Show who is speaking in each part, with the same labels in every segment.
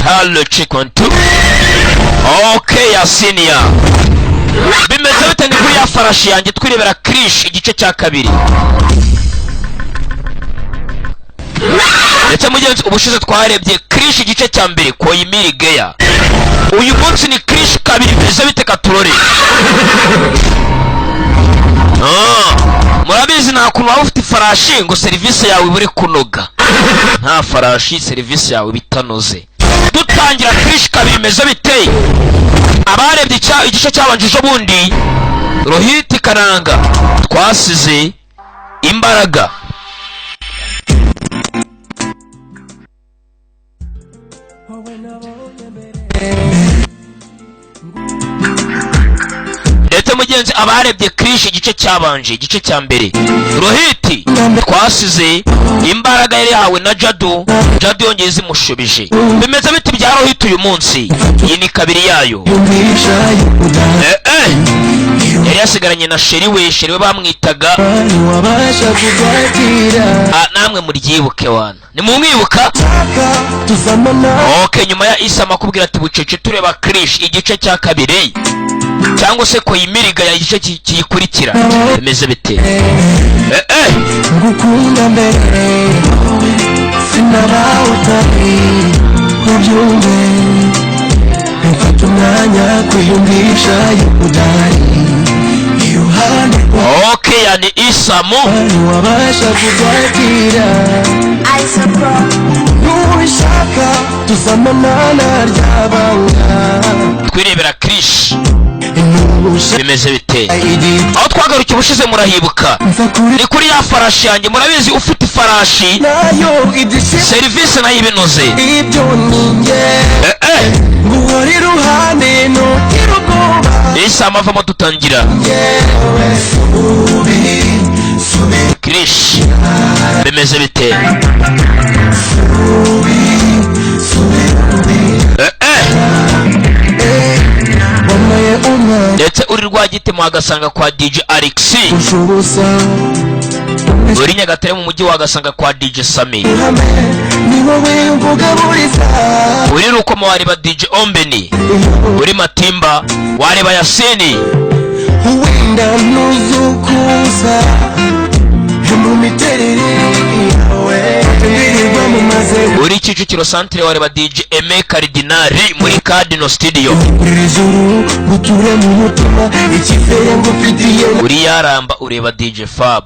Speaker 1: Hello Chikwantu. Okay Yasinia. Bimeze bite ni kuri ya farashi yanjye twirebera Krish igice cya kabiri. Ndetse mugenzi ubushize twarebye Krish igice cya mbere ko yimiri geya. Uyu munsi ni Krish kabiri bimeze bite katurore. Murabizi nta kuntu waba ufite farashi ngo serivisi yawe ibure kunoga. Nta farashi serivisi yawe bitanoze. Dutangira Krish kabiri bimeze bite. Abarebye igice cyabanjije bundi Rohit Karanga twasize imbaraga. Ndetse mugenzi abarebye Krish igice cyabanje igice cya mbere Rohit twasize imbaraga yari yahawe na Jado yongeye zimushubije. Bimeze biti bya Rohit uyu munsi iyi ni kabiri yayo. Yari yasigaranye na sheri we bamwitaga namwe muryibuke wana nimumwibuka. Okay nyuma ya Isa makubwira ati bucece tureba Krish igice cya kabiri cyangwa se ko yimiriga ya igice kiyikurikira bimeze bite.
Speaker 2: Ngukunda mbere sinabawutari kubyumve mfata umwanya kwiyumvisha y'udari.
Speaker 1: Okay yani Isamu
Speaker 2: wabasha kubyakira nushaka tuzamanana ryabanga
Speaker 1: twirebera Krish bimeze bite. Aho twagarukiye ubushize murahibuka ni kuri ya farashi yanjye. Murabizi ufite ifarashi serivisi nayo ibinoze.
Speaker 2: nguhora iruhande ntugira ubwoba.
Speaker 1: Isamu avamo dutangira Krish bimeze bite. Ndetse uri Rwagitemo agasanga kwa DJ Alex. Uri Nyagatare mu mujyi wagasanga kwa DJ Sami. Uri Rukomo wareba DJ Ombeni. Uri Matimba wareba Yasini.
Speaker 2: Wenda nuzukuza mu miterere yawe
Speaker 1: uri Kicukiro Centre wareba DJ Eme Cardinali muri Cardinal Studio. Uri Yaramba ureba DJ Fab.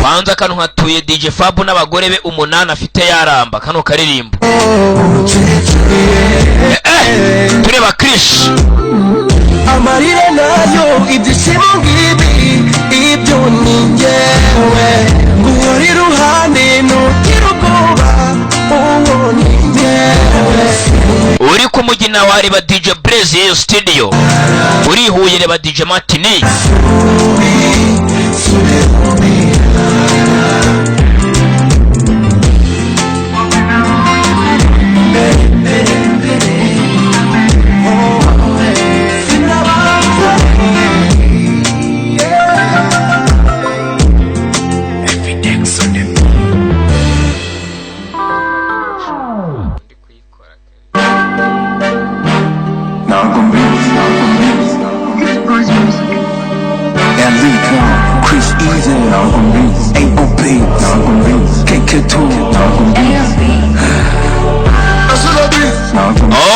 Speaker 1: Kwanza kano hatuye DJ Fab n'abagore be 8 afite Yaramba kano karirimbo. Tureba Krish
Speaker 2: amarira nayo ibyishimo ngibi ibyo ni njyewe nguhora iruhande ntugira ubwoba uwo ni njyewe.
Speaker 1: uri ku Mugina wareba DJ Blaze yeyo studio. Uri Huye reba DJ Martini.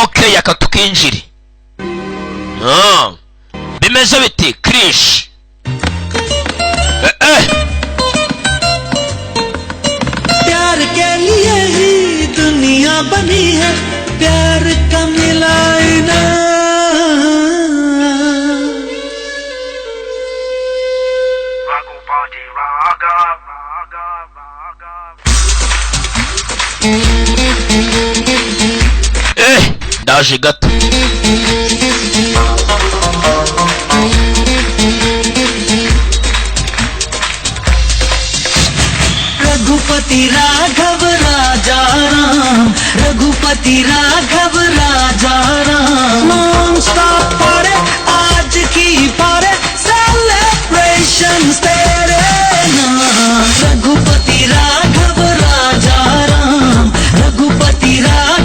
Speaker 1: Okay yakatukinjiri. Bimeze biti Krish.
Speaker 3: प्यार के लिए ही दुनिया बनी है प्यार का मिलाना
Speaker 1: daje gato
Speaker 3: Raghupati राघव राजा राम रघुपति राघव राजा Ram non stop पारे आज की पारे सेलिब्रेशन तेरे नाम रघुपति राघव राजा राम रघुपति राघव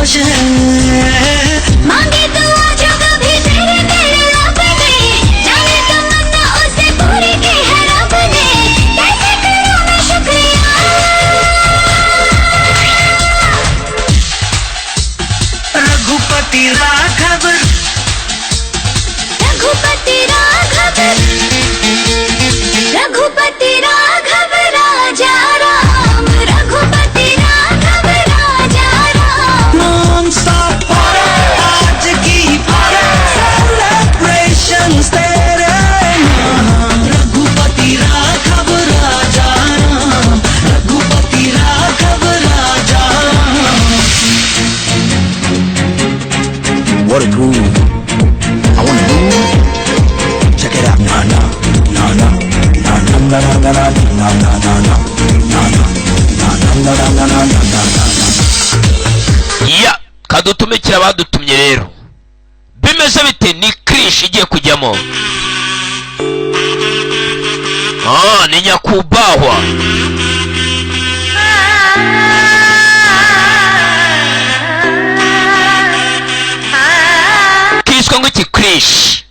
Speaker 3: तलाश है मांगे तो आजा कभी तेरे तेरे रब ने जाने तमन्ना उसे पूरी की है रब ने कैसे करूं मैं शुक्रिया रघुपति राघव रघुपति राघव रघुपति राघव राजा राम रघुपति राघव राजा राम नॉन स्टॉप आज की सेलिब्रेशंस तेरे नाम रघुपति राघव राजा राम रघुपति राघव राजा Ram
Speaker 2: What a groove. I wanna move. Check it out. Na na na na na na na na na na na na na
Speaker 1: ya kadutumikira badutumye rero bimeze bite ni krish igiye kujyamo ni nyakubahwa kiswe ngo iki krish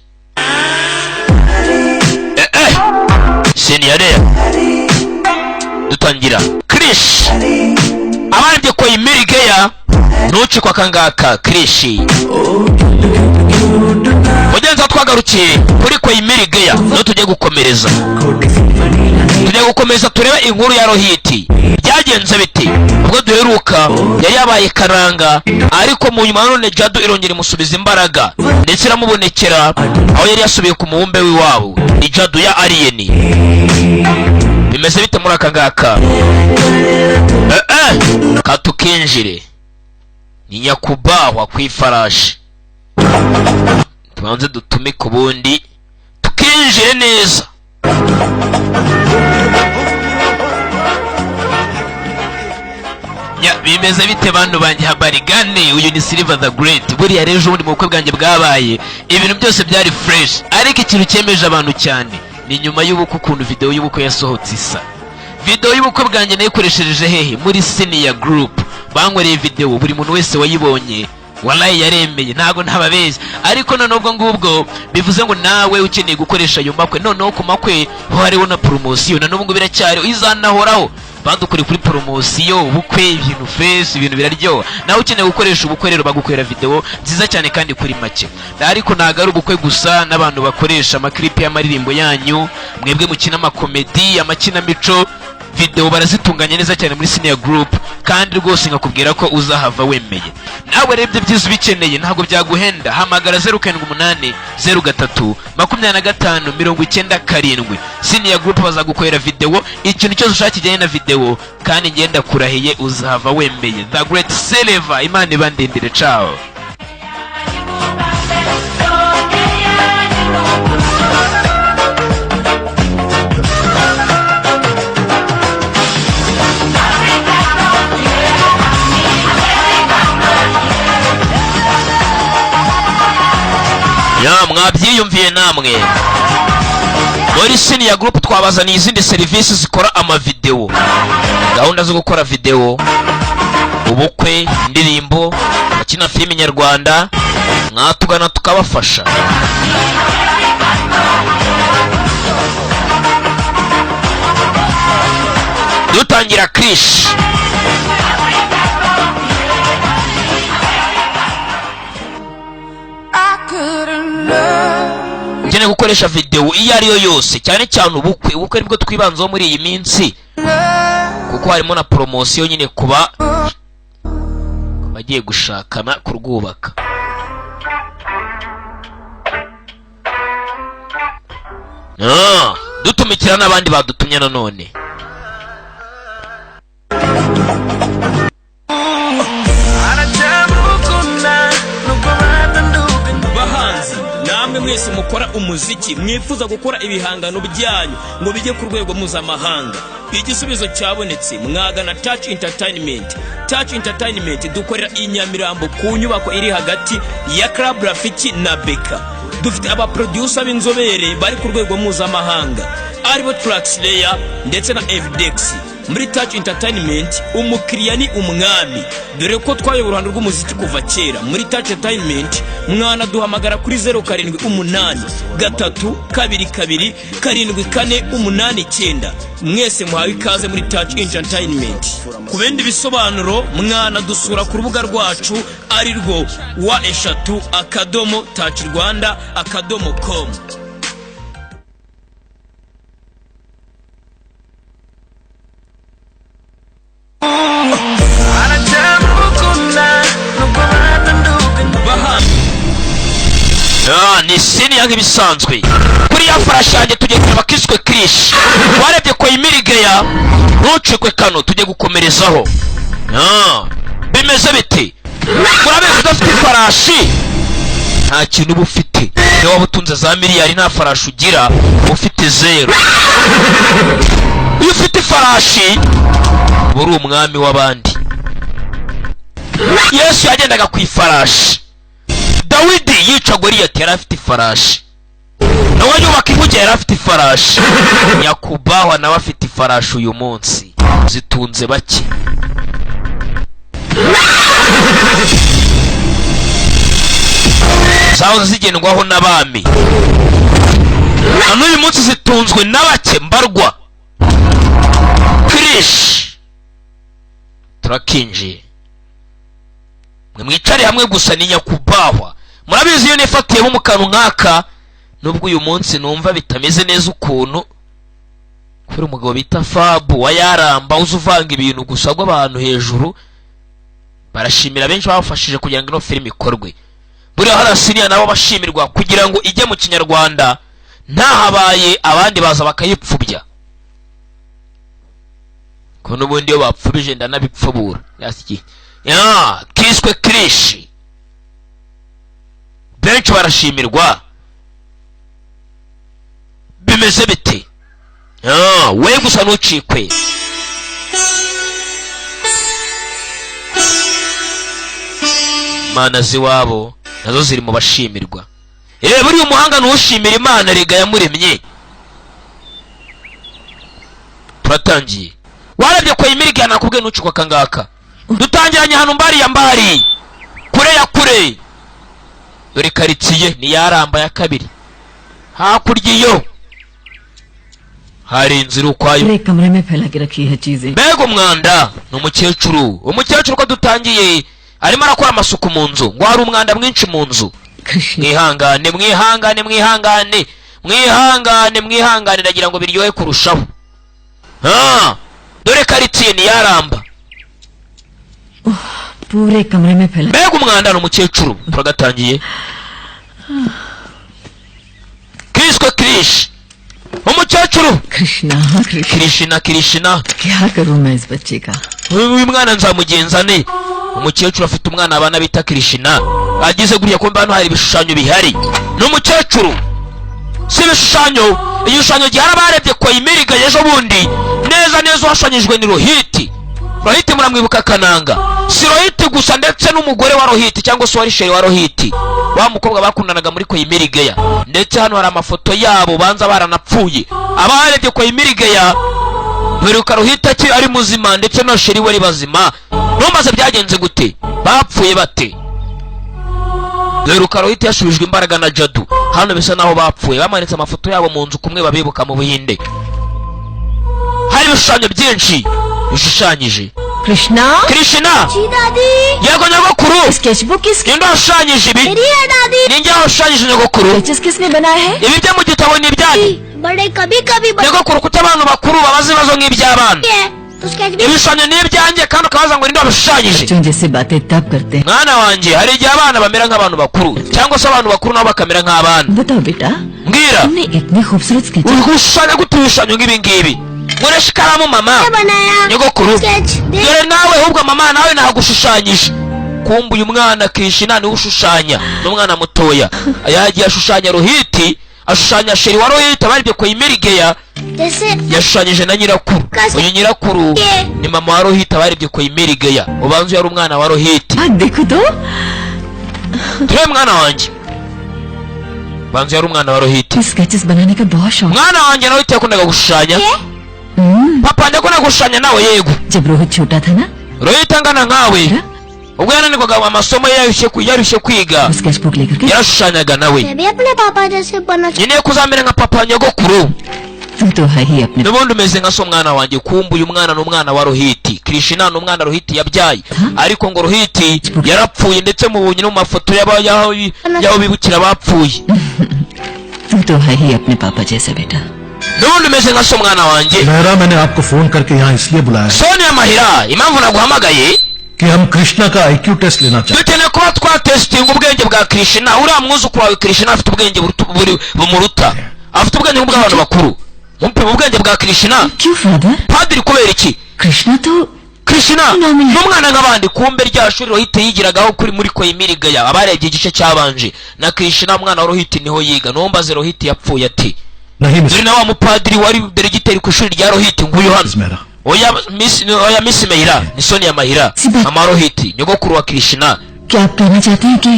Speaker 1: senior dutangira krish abandi ko imirigeya nuci kwa kangaka krishi mugenza twagarukiye kuri ko imirigeya no tujye gukomereza turebe inkuru ya Rohiti byagenze biti ubwo duheruka yari yabaye karanga ariko mu nyuma none Jadu irongera imusubiza imbaraga ndetse iramubonekera aho yari yasubiye ku mubumbe w'iwabo ni Jadu ya alien bimeze bite muri aka ngaka katukinjire ni nyakubahwa kwifarashi tubanze dutume ku bundi tukinjire neza bimeze bite bantu banjye habari gane uyu ni Silver the Great buriya rejo ubundi mu bukwe bwanjye bwabaye ibintu byose byari fresh ariko ikintu cyemeje abantu cyane ni nyuma y'ubukwe ukuntu video y'ubukwe yasohotse isa video y'ubukwe bwanjye nayikoreshereje hehe muri senior group bankoreye video buri muntu wese wayibonye wallahi yaremeye ntago ntababeshya ariko none ubwo ngubwo bivuze ngo nawe ukeneye gukoresha ayo makwe noneho ku makwe ho hariho na promotion na n'ubwo biracyari izanahoraho badukuri kuri promotion ubukwe ibintu fresh ibintu biraryoha nawe ukeneye gukoresha ubukwe rero bagukorera video nziza cyane kandi kuri make ariko nagara ubukwe gusa n'abantu bakoresha amaklipi y'amaririmbo yanyu mwebwe mukina amakomedi amakinamico video barazitunganya neza cyane muri senior group kandi rwose ngakubwira ko uzahava wemeye nawe rebye byiza bikeneye ntago byaguhenda hamagara 078 03 25 97 senior group bazagukorera video ikintu cyose ushaka kijyanye na video kandi ngenda kurahiye uzahava wemeye the great Silver Imana ibandindire ciao ya mwabyiyumviye namwe muri senior group twabazaniye izindi services zikora ama video gahunda zo gukora video ubukwe indirimbo akina filime nyarwanda mwatugana tukabafasha dutangira Krish ngene gukoresha video iyo ari yo yose cyane cyane ubukwe nibwo twibanzaho muri iyi minsi kuko harimo na promotion nyine kuba bagiye gushakana kurwubaka dutumikira n'abandi badutumye nanone
Speaker 4: namwe mwese mukora umuziki mwifuza gukora ibihangano byanyu ngo bijye ku rwego mpuzamahanga igisubizo cyabonetse mwagana Touch Entertainment. Touch Entertainment dukorera i Nyamirambo ku nyubako iri hagati ya Club Rafiki na Beka. Dufite aba producer b'inzobere bari ku rwego mpuzamahanga aribo Traxlayer ndetse na Fdex. muri Touch Entertainment umukiriya ni umwami, dore ko twayoboye uruhando rw'umuziki kuva kera. Muri Touch Entertainment mwana duhamagara kuri 078 322 748 mwese muhawe ikaze muri Touch Entertainment. Ku bindi bisobanuro mwana dusura ku rubuga rwacu ari rwo wa@touchrwanda.com.
Speaker 1: ni sini yange bisanzwe kuri ya farashi yanjye tugiye kureba kiswe Krish warebye ko imirigeya ntucikwe kano tugiye gukomerezaho. Bimeze bite? Murabizi udafite farashi nta kintu uba ufite, niba waba utunze za miliyari nta farashi ugira ufite zero. Iyo ufite farashi uba uri umwami w'abandi. Yesu yagendaga ku ifarashi, Dawidi yica Goliyati yari afite ifarashi, nawe yubaka inkuge yari afite ifarashi, Nyakubahwa nawe afite ifarashi uyu munsi zitunze bake. zahoze zigendwaho n'abami, na n'uyu munsi zitunzwe n'abake mbarwa. Krish turakinjiye, mwicare hamwe gusa ni Nyakubahwa. Murabizi iyo nifatiyemo mu kantu nk'aka, nubwo uyu munsi numva bitameze neza ukuntu, kubera umugabo bita Fabu wa Yaramba uzi uvanga ibintu gusa rw'abantu hejuru. Barashimira benshi bafashije kugira ngo ino filime ikorwe. Buriya hari Asiriya nabo bashimirwa kugira ngo ijye mu Kinyarwanda, ntahabaye abandi baza bakayipfubya, ko n'ubundi iyo bapfubije ndanabipfubura. Kiswe Krish benshi barashimirwa. Bimeze bite? We gusa ntucikwe. Imana ziwabo nazo ziri mu bashimirwa. Buriya umuhanga ntushimira Imana rega yamuremye. Turatangiye. Warebye ko imirigana nakubwiye ntucikwa kangaka. Dutangiranye hano mbari ya mbari, kure ya kure. Dore karitsiye ni Yaramba ya kabiri, hakurya iyo hari inzira ukwayo. Mbega umwanda ni umukecuru ko dutangiye arimo arakora amasuku mu nzu, ngo hari umwanda mwinshi mu nzu. Mwihangane ndagira ngo biryohe kurushaho. Dore karitsiye ni Yaramba. Mbega umwanda ni umukecuru. Turagatangiye. Kiswe Krish umukecuru. Krishna uyu mwana nzamugenza ne. Umukecuru afite umwana abana bita Krishna, agize guriya ko mbano hari ibishushanyo bihari. N'umukecuru si ibishushanyo, igishushanyo gihara barebye ko imiriga ejo bundi neza washanyijwe ni Rohiti. Rohiti muramwibuka Kananga, si Rohiti gusa ndetse n'umugore wa Rohiti cyangwa se wari sheri wa Rohiti, wa mukobwa bakundanaga muri ko imirigeya. Ndetse hano hari amafoto yabo banza baranapfuye. Abarebye ko imirigeya mwiruka Rohiti ari muzima ndetse no sheri wari bazima. Numaze byagenze gute? Bapfuye bate? Mwiruka Rohiti yashubijwe imbaraga na Jadu. Hano bisa naho bapfuye, bamanitse amafoto yabo mu nzu kumwe babibuka mu Buhinde. Hari ibishushanyo byinshi bishushanyije.
Speaker 3: Krishna
Speaker 1: जी दादी yego nyogokuru
Speaker 3: sketchbook किस
Speaker 1: ninde washushanyije ibi
Speaker 3: मेरी है दादी
Speaker 1: ninjye washushanyije nyogokuru
Speaker 3: sketches किसने बनाया है
Speaker 1: ibi byo mu gitabo ni ibyanyu
Speaker 3: बड़े कभी
Speaker 1: nyogokuru kuko abantu bakuru babaza ibibazo nk'iby'abana
Speaker 3: तो sketchbook
Speaker 1: ibishushanyo ni ibyanjye kandi ukabaza ngo ninde wabishushanyije
Speaker 3: बच्चों जैसे बातें तब करते हैं
Speaker 1: mwana wanjye hari igihe abana bamera nk'abantu bakuru cyangwa se abantu bakuru nabo bakamera nk'abana
Speaker 3: बताओ बेटा
Speaker 1: mbwira
Speaker 3: तुमने इतने खूबसूरत sketch
Speaker 1: uri gushushanya gute ibishushanyo nk'ibi ngibi muresha ikaramu mama nyogokuru dore nawe ahubwo mama nawe nagushushanyije kumbuye umwana Krishna niwe ushushanya n'umwana mutoya yagiye ashushanya Rohiti ashushanya sheri wa Rohiti abaribye ko imirigeya yashushanyije na nyirakuru uyu nyirakuru ni mama wa Rohiti abaribye ko imirigeya ubanze yari umwana wa Rohiti turi mwana wanjye banze yari umwana wa Rohiti
Speaker 3: sketches बनाने का बहुत शौक
Speaker 1: mwana wanjye nawe yakundaga gushushanya papa njya ko nagushushanya nawe yego
Speaker 3: जब रोहित छोटा था ना
Speaker 1: rohit angana nkawe ubwo yananirwaga amasomo yarushye kwiga
Speaker 3: sketchbook लेकर के
Speaker 1: yarashushanyaga nawe
Speaker 5: मैं भी अपने पापा जैसे बना
Speaker 1: nkeneye kuzamera nka papa nyogokuru
Speaker 3: तू तो है ही अपने
Speaker 1: n'ubundi umeze nka so umwana wanjye kumbuye umwana n'umwana wa rohiti krishna n'umwana rohiti yabyaye ariko ngo rohiti yarapfuye ndetse mubonye no mu mafoto y'aho bibukira bapfuye
Speaker 3: तू तो है ही अपने पापा जैसा बेटा
Speaker 1: n'ubundi umeze nka so umwana wanjye
Speaker 2: Mehra मैंने आपको फोन करके यहाँ इसलिए बुलाया
Speaker 1: sonia mahira impamvu naguhamagaye
Speaker 2: कि हम कृष्णा का IQ टेस्ट लेना चाहते
Speaker 1: dukeneye kuba twatesitinga ubwenge bwa krishna uriya mwuzukuru wawe krishna afite ubwenge bumuruta afite ubwenge bw'abantu bakuru mumpima ubwenge bwa krishna
Speaker 3: क्यों father
Speaker 1: padiri kubera iki
Speaker 3: Krishna तो
Speaker 1: krishna n'umwana nk'abandi kumbe rya shuri rohiti yigiragaho kuri muri koyimirigaya abarebye igice cyabanje na krishna umwana wa rohiti niho yiga numbaze rohiti yapfuye ati
Speaker 2: नहीं
Speaker 1: dore na wa mupadiri wari deregiteri ku ishuri rya rohiti nguyu hano
Speaker 2: मेरा
Speaker 1: oya miss mahira ni sonia mahira mama rohiti nyogokuru wa krishna
Speaker 3: क्या आप कहना चाहते हैं कि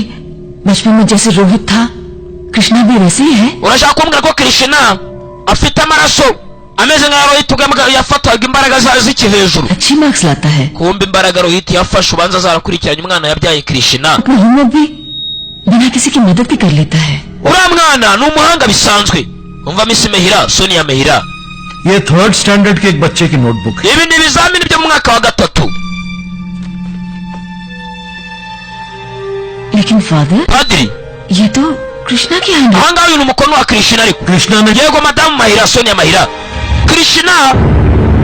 Speaker 3: बचपन में जैसे रोहित था कृष्णा भी वैसे ही है
Speaker 1: urashaka kumbwira ko krishna afite amaraso ameze nka rohiti ubwo yafatwaga imbaraga ziki hejuru
Speaker 3: अच्छी मार्क्स लाता है
Speaker 1: kumbe imbaraga rohiti yafashe ubanza zarakurikiranye umwana yabyaye krishna
Speaker 3: अपना होमवर्क भी बिना किसी की मदद भी कर लेता है
Speaker 1: uriya mwana ni umuhanga bisanzwe umva miss mahira sonia mahira
Speaker 2: ये 3rd स्टैंडर्ड के एक बच्चे की नोटबुक है
Speaker 1: ibi ni ibizamini byo mu mwaka wa gatatu
Speaker 3: लेकिन फादर
Speaker 1: padiri
Speaker 3: ये तो कृष्णा की hand
Speaker 1: aha ngaha uyu ni umukono wa krishna ariko
Speaker 2: Krishna ने
Speaker 1: yego madamu mahira sonia mahira krishna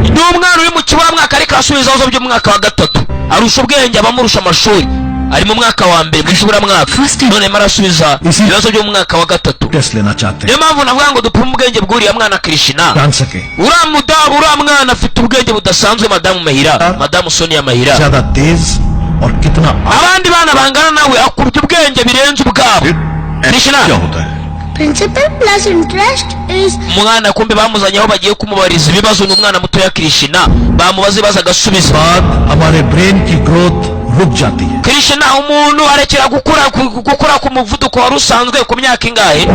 Speaker 1: ni umwana uri mu kiburamwaka ariko arasubiza ibibazo by'umwaka wa gatatu arusha ubwenge abamurusha amashuri ari mu mwaka wa mbere mu kiburamwaka none arimo arasubiza ibibazo byo mu mwaka wa gatatu
Speaker 2: test लेना चाहते
Speaker 1: niyo
Speaker 2: हैं
Speaker 1: mpamvu navuga ngo dupime ubwenge bw'uriya mwana krishna
Speaker 2: जान सके
Speaker 1: uriya mwana afite ubwenge budasanzwe madamu mahira madamu sonia mahira
Speaker 2: ज्यादा तेज और कितना
Speaker 1: abandi bana bangana nawe akubye ubwenge birenze ubwabo krishna
Speaker 2: क्या होता है
Speaker 5: principal plus interest is
Speaker 1: umwana kumbe bamuzanye aho bagiye kumubariza ibibazo ni umwana mutoya krishna bamubaza ibibazo agasubiza
Speaker 2: बाद हमारे ब्रेन की ग्रोथ रुक जाती है
Speaker 1: krishna umuntu arekera gukura ku muvuduko wari usanzwe ku myaka ingahe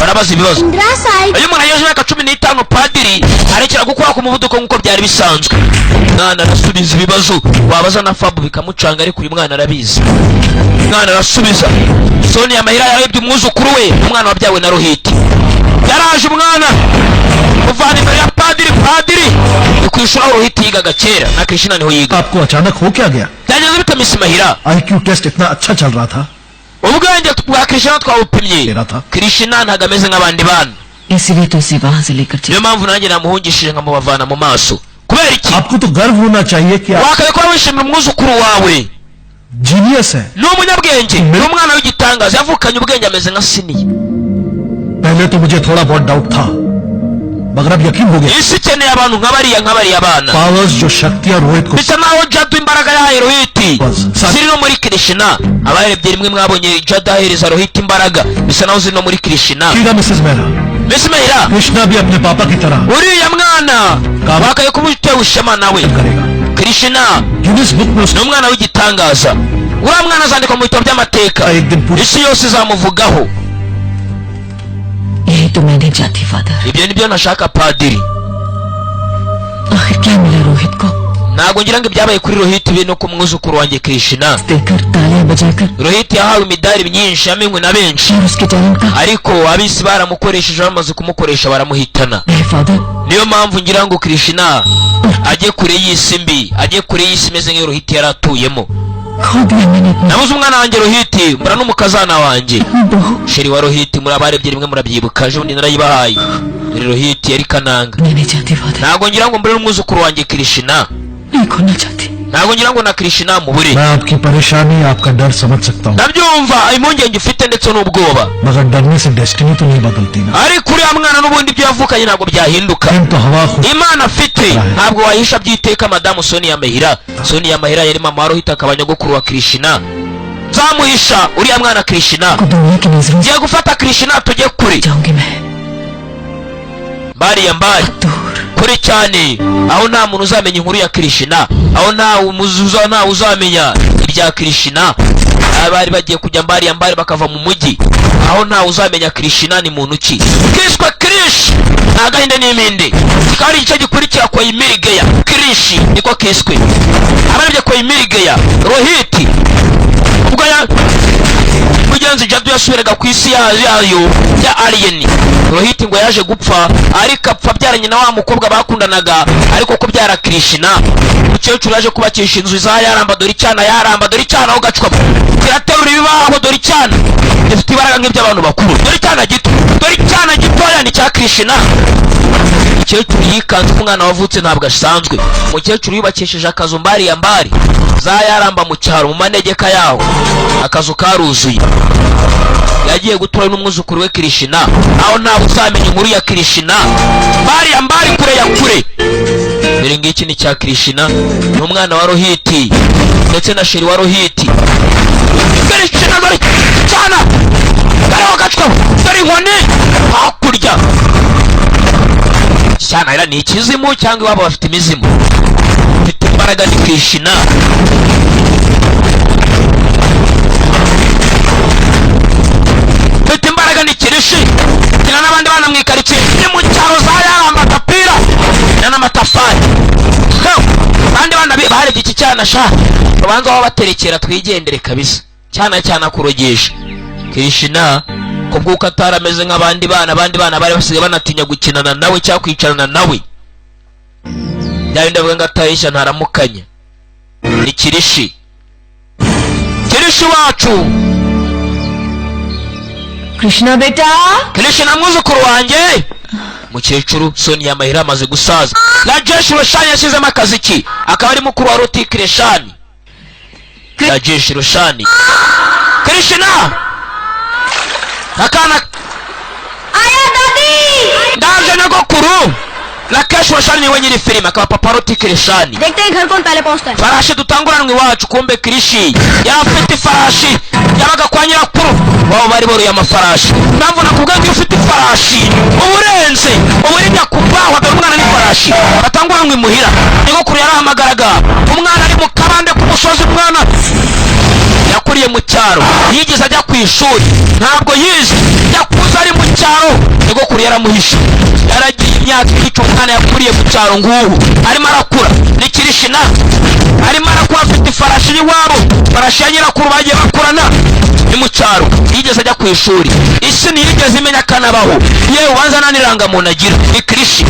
Speaker 1: barabaza ibibazo
Speaker 5: Indira side
Speaker 1: iyo umuntu agejeje imyaka 15 padiri arekera gukura ku muvuduko nk'uko byari bisanzwe umwana arasubiza ibibazo wabaza na fabu bikamucanga ariko uyu mwana arabizi umwana arasubiza sonia mahira yarebye umwuzukuru we umwana wabyawe na rohiti yaraje umwana uvana imbere ya padiri ni ku ishuri aho rohiti yigaga kera na krishna niho yiga
Speaker 2: आपको अचानक हो क्या गया
Speaker 1: byagenze bite miss mahira
Speaker 2: IQ test इतना अच्छा चल रहा था
Speaker 1: ubwenge bwa krishna twabupimye
Speaker 2: तेरा था
Speaker 1: krishna ntago ameze nk'abandi bana
Speaker 3: इसीलिए तो उसे वहां से लेकर
Speaker 1: niyo mpamvu nanjye namuhungishije nkamubavana mu maso kubera iki
Speaker 2: आपको तो गर्व होना चाहिए कि आप
Speaker 1: wakabe kuba wishimira umwuzukuru wawe
Speaker 2: genius है
Speaker 1: ni umunyabwenge ni umwana w'igitangaza yavukanye ubwenge ameze nka siniya
Speaker 2: पहले तो मुझे थोड़ा बहुत डाउट था मगर अब यकीन हो गया
Speaker 1: isi ikeneye abantu nk'abariya bana
Speaker 2: powers जो शक्तियां रोहित को
Speaker 1: bisa naho jadu imbaraga yahaye rohiti ziri no muri krishna abarebye rimwe mwabonye jadu ahereza rohiti imbaraga bisa naho ziri no muri krishna
Speaker 2: ठीक है मिसेस मेहरा
Speaker 1: miss mahira
Speaker 2: कृष्णा भी अपने पापा की तरह
Speaker 1: uriya mwana wakaye kuba utewe ishema nawe
Speaker 2: करेगा
Speaker 1: krishna
Speaker 2: Guinness book में
Speaker 1: ni umwana w'igitangaza uriya mwana azandikwa mu bitabo by'amateka
Speaker 2: उसका एक दिन पूरी
Speaker 1: isi yose izamuvugaho
Speaker 3: यही तो मैं नहीं चाहती father
Speaker 1: ibyo nibyo nashaka padiri
Speaker 3: आखिर क्या मिला रोहित को
Speaker 1: ntabwo ngira ngo ibyabaye kuri rohiti be no ku mwuzukuru wanjye krishna
Speaker 3: देकर तालियां बजाकर
Speaker 1: rohiti yahawe imidari myinshi yamenywe na benshi
Speaker 3: और उसके टैलेंट का
Speaker 1: ariko abisi baramukoresheje bamaze kumukoresha baramuhitana
Speaker 3: नहीं father
Speaker 1: niyo mpamvu ngira ngo krishna ajye kure y'isi mbi ajye kure y'isi imeze nk'iyo rohiti yari atuyemo
Speaker 3: खो दिया मैंने अपनी
Speaker 1: nabuze umwana wanjye rohiti mbura n'umukazana wanjye
Speaker 3: बहू
Speaker 1: sheri wa rohiti muri abarebye rimwe murabyibuka ejo bundi narayibahaye dore rohiti yari kananga
Speaker 3: मैं नहीं चाहती father
Speaker 1: ntabwo ngira ngo mbure n'umwuzukuru wanjye krishna
Speaker 3: नहीं खोना चाहती
Speaker 1: ntabwo ngira ngo na krishna mubure
Speaker 2: मैं आपकी परेशानी आपका डर समझ सकता हूँ
Speaker 1: ndabyumva impungenge ufite ndetse n'ubwoba
Speaker 2: मगर डरने से डेस्टिनी तो नहीं बदलती ना
Speaker 1: ariko uriya mwana n'ubundi ibyo yavukanye ntabwo byahinduka
Speaker 2: प्रेम तो हवा खुद
Speaker 1: imana afite ntabwo wahisha byiteka madamu sonia mahira yari mama wa rohiti akaba nyogokuru wa krishna nzamuhisha uriya mwana krishna
Speaker 3: को दुनिया की नजरों से
Speaker 1: ngiye gufata krishna tujye kure
Speaker 3: जाऊंगी मैं
Speaker 1: mbari
Speaker 3: दूर
Speaker 1: kure cyane aho nta muntu uzamenya inkuru ya krishna aho ntawe uzamenya ibya krishna abari bagiye kujya mbari bakava mu mujyi aho ntawe uzamenya Krishna ni muntu ki. Kiswe Krish ntagahinde n'iminde kikaba ari igice gikurikira kwa Imirigeya. Krish niko kiswe abarebye kwa Imirigeya Rohiti ubwo mugenzi Jadu yasubiraga ku isi yayo ya alien. Rohiti ngo yaje gupfa ariko apfa byaranye na wa mukobwa bakundanaga ariko ko byara Krishna. Umukecuru yaje kubakisha inzu za yaramba dore icyana aho gacwa kiraterura ibibaho dore icyana gifite ibaraga nk'iby'abantu bakuru dore icyana gitoya ni cya Krishna. Umukecuru yikanze ko umwana wavutse ntabwo asanzwe. Umukecuru yubakishije akazu mbari za yaramba mu cyaro mu manegeka yaho akazu karuzuye. Yagiye gutura n'umwuzukuru we Krishna aho ntawe uzamenya inkuru ya Krishna. Mbari kure ya kure. Dore ngiki ni cya Krishna n'umwana wa Rohiti ndetse na sheri wa Rohiti. Krishna dore cyana kariho gacwa dore inkoni hakurya. Cyana era ni ikizimu cyangwa iwabo bafite imizimu. Mfite imbaraga ni Krishna. Mfite imbaraga ni Kirishi. Kina n'abandi bana mwikarikiye ni mu cyaro za yaramba tapira n'amatafari. Bandi bana bahari iki cyana sha rubanza aho baterekera twigendere kabisa. Cyana kurogesha Krishna kubwuko atarameze nk'abandi bana bari basigaye banatinya gukinana nawe cyangwa kwicarana nawe. Byari ndavuga ngo atayisha ntaramukanya ni Kirishi wacu.
Speaker 3: Krishna beta
Speaker 1: Krishna mwuzukuru wanjye. Mukecuru Sonia Mahira amaze gusaza. Rajesh Roshani yashizemo akazi ki akaba ari mukuru wa Roti Krishani. Rajesh Roshani Krishna akana
Speaker 3: aya dadi
Speaker 1: ndaje nyogokuru. Rakesh Roshani niwe nyiri filime akaba papa Roti Krishani.
Speaker 3: देखते हैं घर कौन पहले पहुंचता है.
Speaker 1: Farashi dutanguranwe iwacu kumbe Krishi yarafite farashi yabaga kwa nyirakuru wabo bari boruye amafarashi. Mpamvu nakubwiye ngo ufite farashi uburenze uburinya kubaho dore umwana ni farashi batanguranwe imuhira. Nyogokuru yarahamagaraga umwana ari mu kabande ku musozi. Umwana yakuriye mu cyaro yigeze ajya ku ishuri ntabwo yize yakuze ari mu cyaro. Nyogokuru yaramuhishe yaragiye imyaka icyo umwana yakuriye mu cyaro ngubu arimo arakura ni Krishna arimo arakura afite ifarashi y'iwabo. Farashi ya nyirakuru bagiye bakurana ni mu cyaro yigeze ajya ku ishuri. Isi ntiyigeze imenya akanabaho yewe ubanza nanirangamuntu agira ni Krishna.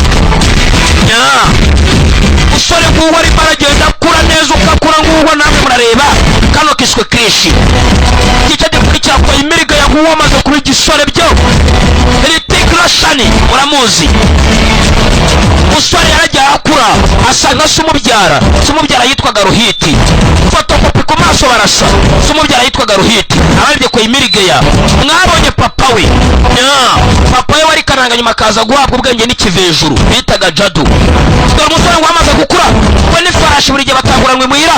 Speaker 1: Usore nguwo arimo aragenda akura neza ukakura nguwo namwe murareba kano kiswe Krishna. Igice gikurikira kwa Imirigeya nguwo amaze kuba igisore byo Krishna muramuzi. Usore yaragiye akura asa nka sumubyara yitwaga Rohiti. Fotokopi ku maso barasa. Sumubyara yitwaga Rohiti ababye kwa Imirigeya mwabonye papa we. Papa we wari karanga nyuma kaza guhabwa ubwenge n'ikivejuru bitaga Jadu. Dore umusore ngo amaze gukura we ni farashi buri gihe batanguranwe muhira.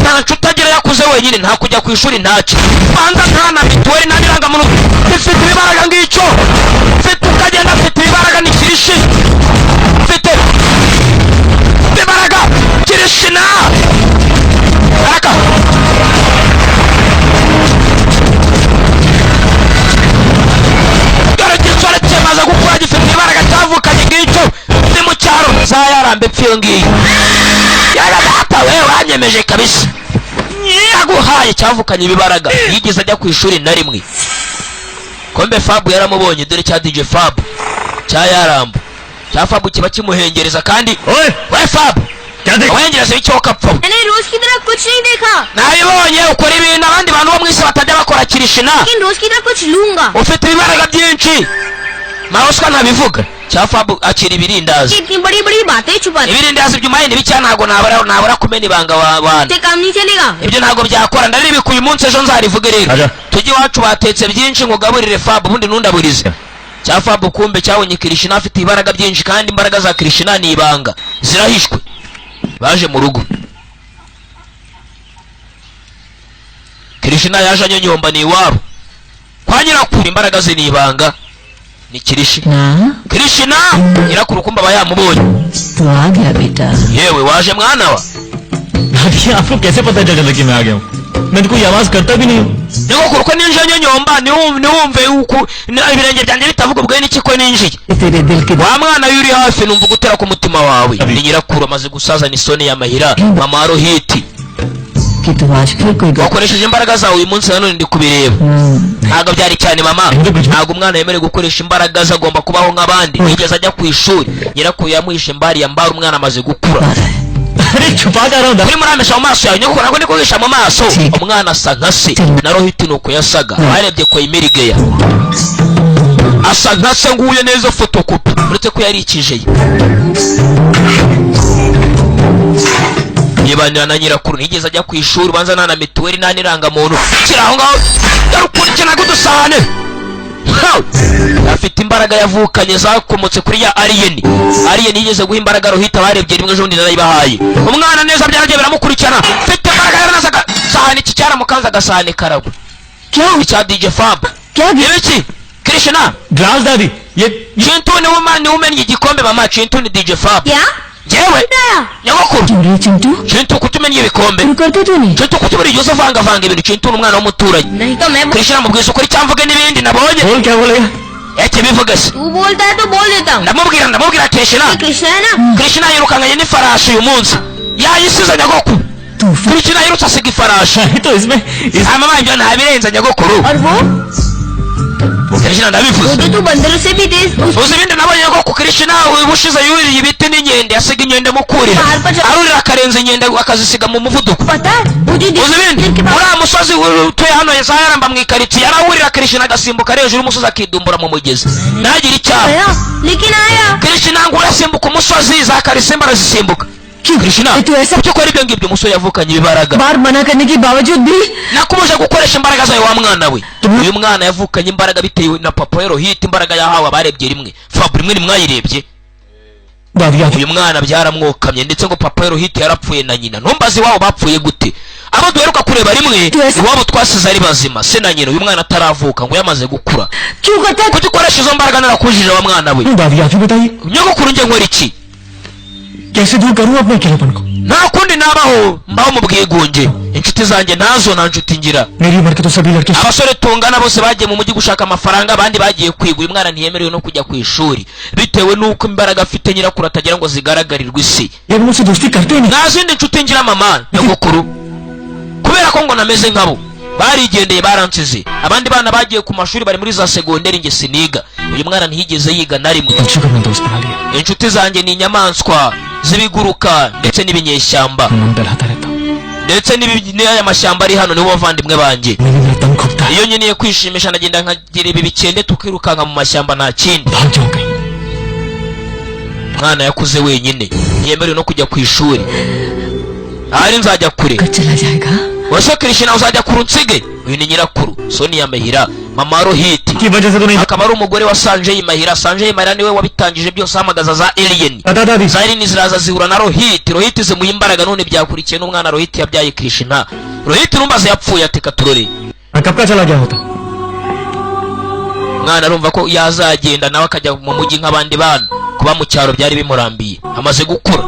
Speaker 1: Nta nshuti agira yakuze wenyine nta kujya ku ishuri ntacyo. Banza nta na mituweli nta n'irangamuntu ifite ibibaraga ngicyo. Mfite ukagenda mfite ibibaraga ni Kirishi. Mfite ibibaraga Krishna. Araka dore gisore cyemaze gukura gifite ibibaraga cyavukanye ngicyo ni mu cyaro za yarambe pfiyo ngiyo. Data we wanyemeje kabisa yaguhaye cyavukanye ibibaraga yigeze ajya ku ishuri na rimwe. Kombe Fabu yaramubonye dore cya DJ Fabu cya yarambo cya Fabu kiba kimuhengereza kandi we Fabu wengereza icyo kapfa.
Speaker 3: मैंने रोज की तरह कुछ नहीं देखा.
Speaker 1: Nabibonye ukora ibintu abandi bantu bo mwisi batajya bakora Krishna.
Speaker 3: लेकिन रोज की तरह कुछ लूंगा.
Speaker 1: Ufite ibibaraga byinshi Maroska ntabivuga. Cya Fabu akira ibirindazi.
Speaker 3: इतनी बड़ी बातें छुपाते.
Speaker 1: Ibirindazi by'umayindi bicya ntago nabura kumena ibanga wa.
Speaker 3: ते काम नहीं चलेगा.
Speaker 1: Ibyo ntago byakora ndaribikuye umunsi ejo nzarivuge rero. Tujye iwacu batetse byinshi ngugaburire Fabu ubundi nundaburize. Cya Fabu kumbe cyabonye Krishna afite ibaraga byinshi kandi imbaraga za Krishna ni ibanga zirahishwe. Baje mu rugo Krishna yaje anyonyomba ni iwabo kwa nyirakuru imbaraga ze ni ibanga ni Krishna nyirakuru kumba bayamubonye.
Speaker 6: तो आ गया बेटा.
Speaker 1: Yewe waje mwana wa.
Speaker 6: आपको कैसे पता चला कि मैं आ गया हूँ?
Speaker 2: मैं तो कोई आवाज करता भी नहीं हूँ
Speaker 1: nyogokuru ko ninjiye nyomba niwumve uko ibirenge byanjye bitavuga ubwo n'iki ko ninjiye
Speaker 2: तेरे दिल की
Speaker 1: wa mwana yuri hafi numva gutera ku mutima wawe ni nyirakuru amaze gusaza ni Soni y'amahira mama Rohiti
Speaker 2: कि तू आज फिर कोई
Speaker 1: wakoresheje imbaraga zawe uyu munsi nanone ndi kubireba ntabwo byari cyane mama ntabwo umwana yemerewe gukoresha imbaraga ze agomba kubaho nk'abandi yigeze ajya ku ishuri nyirakuru yamuhishe mbari yambara umwana amaze gukura
Speaker 2: अरे छुपा कर रहा हूँ
Speaker 1: uri muramisha mu maso yawe nyoko ntabwo ndi kuhisha mu maso umwana asa nka se na Rohiti nuko yasaga barebye ko imirigeya asa nka se nguye neza fotokopi uretse ko yarikije yibanira na nyirakuru nigeze ajya ku ishuri banza nana mituweli nta n'irangamuntu kiri aho ngaho yarukurikirana kudusahane afite imbaraga yavukanye zakomotse kuri ya alien yigeze guha imbaraga Rohiti barebye rimwe ejo ndi narayibahaye umwana neza byaragiye biramukurikirana mfite imbaraga yaranazaga sahane iki cyaramukanza agasahane karagwa icya DJ Fab ibiki Krishna
Speaker 2: glass दादी ये
Speaker 1: Chintu ni umennye igikombe mama Chintu ni DJ Fab
Speaker 3: क्या
Speaker 1: yewe nyogokuru
Speaker 2: चोरी Chintu
Speaker 1: Chintu kutumenya ibikombe
Speaker 2: शुरू करते तो नहीं
Speaker 1: Chintu kutubura yose vanga ibintu Chintu n'umwana w'umuturanyi
Speaker 3: नहीं तो मैं
Speaker 1: Krishna mubwiza ukuri cyamvuge n'ibindi nabonye
Speaker 2: बोल क्या बोलेगा
Speaker 1: eti bivuga se
Speaker 3: तू बोलता है तो बोल देता हूँ
Speaker 1: ndamubwira Krishna
Speaker 3: कृष्णा है ना
Speaker 1: Krishna yirukanganye n'ifarashi uyu munsi yayisize nyogokuru
Speaker 2: तूफान
Speaker 1: Krishna yirutse asiga ifarashi
Speaker 2: तो इसमें
Speaker 1: mama ibyo ntabirenza nyogokuru
Speaker 3: और वो
Speaker 1: Krishna ndabivuze
Speaker 3: तो तू बंदरों से भी तेज
Speaker 1: uzi ibindi nabonye ko ku Krishna ubushize yuriye ibiti n'inkende yasiga inkende mu kurira arurira akarenza inkende akazisiga mu muvuduko
Speaker 3: पता है मुझे
Speaker 1: uzi ibindi uriya musozi utuye hano yaramba mu ikaritsiye yarawurira Krishna agasimbuka hejuru y'umusozi akidumbura mu mugezi ntagire icyaha
Speaker 3: आया लेकिन आया
Speaker 1: Krishna ngo urasimbuka umusozi za karisimba arazisimbuka Krishna
Speaker 2: तू ऐसा
Speaker 1: kuko ari byo ngibyo umusore yavukanye ibibaraga
Speaker 2: बार मना करने के बावजूद भी
Speaker 1: nakubuje gukoresha imbaraga zawe wa mwana we uyu mwana yavukanye imbaraga bitewe na papa we Rohiti imbaraga yahawe abarebye rimwe Fab rimwe nimwayirebye
Speaker 2: दादी
Speaker 1: uyu mwana byaramwokamye ndetse ngo papa we Rohiti yarapfuye na nyina ntumbaze iwabo bapfuye gute abo duheruka kureba rimwe iwabo twasize ari bazima se na nyina uyu mwana ataravuka ngo yamaze gukura
Speaker 2: क्यों करता है
Speaker 1: kuko ukoresha izo mbaraga narakujije wa mwana we
Speaker 2: दादी आप ही बताइए
Speaker 1: nyogokuru njye nkora iki
Speaker 2: कैसे दूर करूं अपने अकेलेपन को
Speaker 1: nta kundi nabaho mbaho mu bwigunge inshuti zanjye nazo nta nshuti ngira
Speaker 2: मेरी उम्र के तो सभी लड़के
Speaker 1: abasore tungana bose bagiye mu mujyi gushaka amafaranga abandi bagiye kwiga uyu mwana ntiyemerewe no kujya ku ishuri bitewe n'uko imbaraga afite nyirakuru atagira ngo zigaragarirwe isi
Speaker 2: ये मुझसे दोस्ती करते ही नहीं
Speaker 1: nta zindi nshuti ngira mama nyogokuru kubera ko ngo nameze nkabo barigendeye baransize abandi bana bagiye ku mashuri bari muri za segonderi nge siniga uyu mwana ntiyigeze yiga na rimwe
Speaker 2: शुक्र मैं दोस्त बना लिया
Speaker 1: inshuti zanjye ni inyamaswa z'ibiguruka ndetse n'ibinyeshyamba
Speaker 2: मैं डराता रहता हूँ
Speaker 1: ndetse n'aya mashyamba ari hano nibo bavandimwe banjye
Speaker 2: मेरे मेरा दम घुटता है
Speaker 1: iyo nkeneye kwishimisha nagenda nkagira ibi bikende tukirukanka mu mashyamba nta kindi
Speaker 2: भाग जाऊं कहीं
Speaker 1: mwana yakuze wenyine ntiyemerewe no kujya ku ishuri ahari nzajya kure
Speaker 2: कब चला जाएगा
Speaker 1: wese Krishna uzajya kure unsige uyu ni nyirakuru Soni y'amahira mama Rohiti
Speaker 2: की वजह से तो नहीं
Speaker 1: akaba ari umugore wa Sanjay y'amahira niwe wabitangije byose ahamagaza za alien
Speaker 2: पता दादी
Speaker 1: za alien ziraza zihura na Rohiti zimuha imbaraga none byakurikiye n'umwana Rohiti yabyaye Krishna Rohiti numbaze yapfuye ateka turore
Speaker 2: मैं कब का चला गया होता
Speaker 1: mwana arumva ko yazagenda nawe akajya mu mujyi nk'abandi bana kuba mu cyaro byari bimurambiye amaze gukura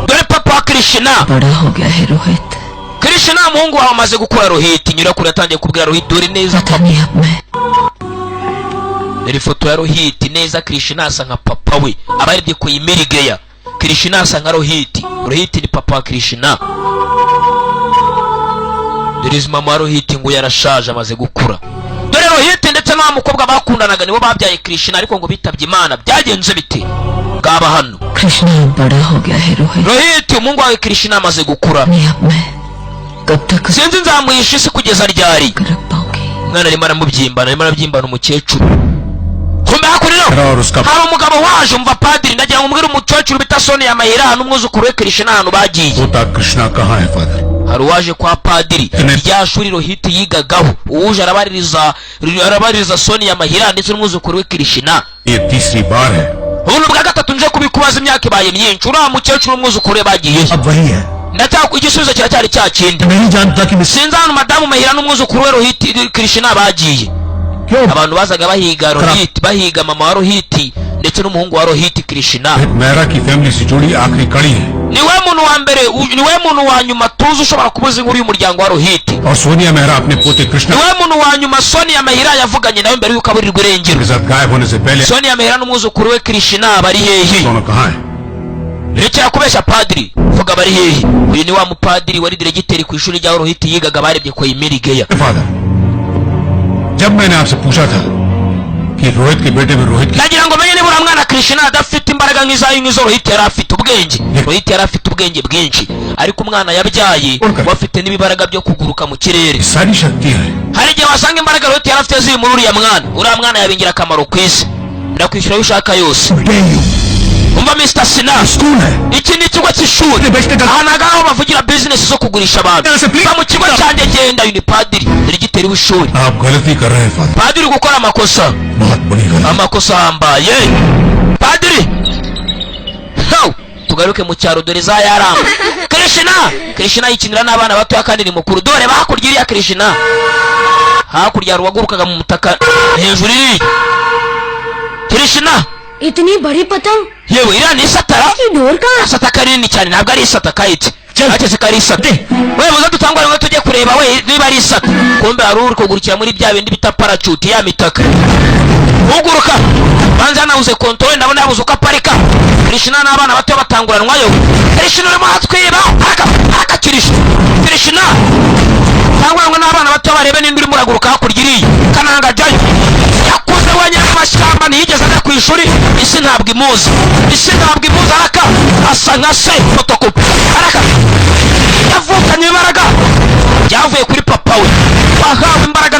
Speaker 1: dore papa Krishna
Speaker 2: बड़ा हो गया है Rohit
Speaker 1: Krishna umuhungu wawe amaze gukura Rohiti nyirakuru yatangiye kubwira Rohiti dore neza
Speaker 2: पता नहीं अब मैं
Speaker 1: dore ifoto ya Rohiti neza Krishna asa nka papa we abarebye ku imirigeya Krishna asa nka Rohiti ni papa wa Krishna dore izi mama Rohiti ngo yarashaje amaze gukura dore Rohiti ndetse n'wa mukobwa bakundanaga nibo babyaye Krishna ariko ngo bitabye Imana byagenze bite bwaba hano
Speaker 2: Krishna बड़ा हो गया है Rohit
Speaker 1: Rohiti umuhungu wawe Krishna amaze gukura
Speaker 2: नहीं अब मैं कब तक
Speaker 1: sinzi nzamuhisha isi kugeza ryari
Speaker 2: रख पाऊंगी
Speaker 1: mwana arimo aramubyimba umukecuru kumbe hakurino hari umugabo waje umva padiri ndagira ngo umbwire umukecuru bita Soni y'amahira n'umwuzukuru we Krishna ahantu bagiye
Speaker 6: Krishna कहाँ है father
Speaker 1: hari uwaje kwa padiri rya shuri Rohiti yigagaho uwuje arabaririza Soni y'amahira ndetse n'umwuzukuru we Krishna
Speaker 6: ये तीसरी बार है
Speaker 1: ubu bwa gatatu nje kubikubaza imyaka ibaye myinshi uriya mukecuru n'umwuzukuru we bagiye
Speaker 2: अब वही है
Speaker 1: ndacyakwa igisubizo kiracyari cya kindi
Speaker 2: नहीं जानता कि मैं
Speaker 1: sinzi ahantu madamu mahira n'umwuzukuru we Rohiti Krishna bagiye
Speaker 2: क्यों
Speaker 1: abantu bazaga bahiga mama wa Rohiti ndetse n'umuhungu wa Rohit Krishna.
Speaker 6: मेरा की फैमिली से जुड़ी आखिरी कड़ी है
Speaker 1: niwe muntu wa mbere niwe muntu wa nyuma tuzi ushobora kubuza inkuru y'umuryango wa Rohit.
Speaker 6: और सोनिया मेहरा अपने पोते Krishna
Speaker 1: niwe muntu wa nyuma Sonia Mehra yavuganye nawe mbere yuko aburirwa irengero.
Speaker 6: के साथ गायब होने से पहले
Speaker 1: Sonia Mehra n'umwuzukuru we Krishna bari hehe?
Speaker 6: दोनों कहाँ हैं?
Speaker 1: rekera kubesha padiri vuga bari hehe? uyu ni wa mupadiri wari diregiteri ku ishuri rya Rohit yigaga barebye ko Imirigeya.
Speaker 6: Father, जब मैंने आपसे पूछा था कि रोहित के बेटे में Rohit
Speaker 1: ndagira ngo menye nibura mwana Krishna adafite imbaraga nk'izo Rohit yari afite ubwenge. Rohit yari afite ubwenge bwinshi ariko umwana yabyaye wafite n'ibibaraga byo kuguruka mu kirere.
Speaker 6: सारी शक्तियां हैं
Speaker 1: hari igihe wasanga imbaraga Rohit yari afite ziri muri uriya mwana yabingira akamaro ku isi. ndakwishyura ayo ushaka yose. umva Mr. Sina, iki ni ikigo cy'ishuri aha ntago aho bavugira business zo kugurisha abantu. va mu kigo cyanjye genda. uyu ni padiri diregiteri w'ishuri.
Speaker 6: आप गलती कर रहे हैं father
Speaker 1: padiri gukora amakosa
Speaker 6: बहुत बड़ी गलती
Speaker 1: amakosa ahambaye. padiri tugaruke mu cyaro dore za yaramba. Krishna yikinira n'abana batoya kandi ni mukuru. dore bakurya iriya Krishna hakurya ruwagurukaga mu mutaka hejuru iri Krishna.
Speaker 5: इतनी बड़ी पतंग
Speaker 1: yewe iriya ni isatara.
Speaker 5: Door का
Speaker 1: isataka rinini cyane ntabwo ari isata kayite cyangwa ko ari isata. we muze dutangwa ngo tujye kureba we niba ari isata. kumbe hari uri kugurukira muri bya bindi bita parachute ya mitaka. uguruka banza nabuze control ndabona yabuze uko aparika. Krishna n'abana bato batanguranwayo. Krishna urimo hatwiba araka Krishna cyangwa ngo n'abana bato barebe nindi urimo uraguruka hakurya iriya kananga jyayo. yakuze wenyine mu mashyamba ntiyigeze ajya ku ishuri. isi ntabwo imuzi araka asa nka se fotokopi araka yavukanye imbaraga byavuye kuri papa we wahawe imbaraga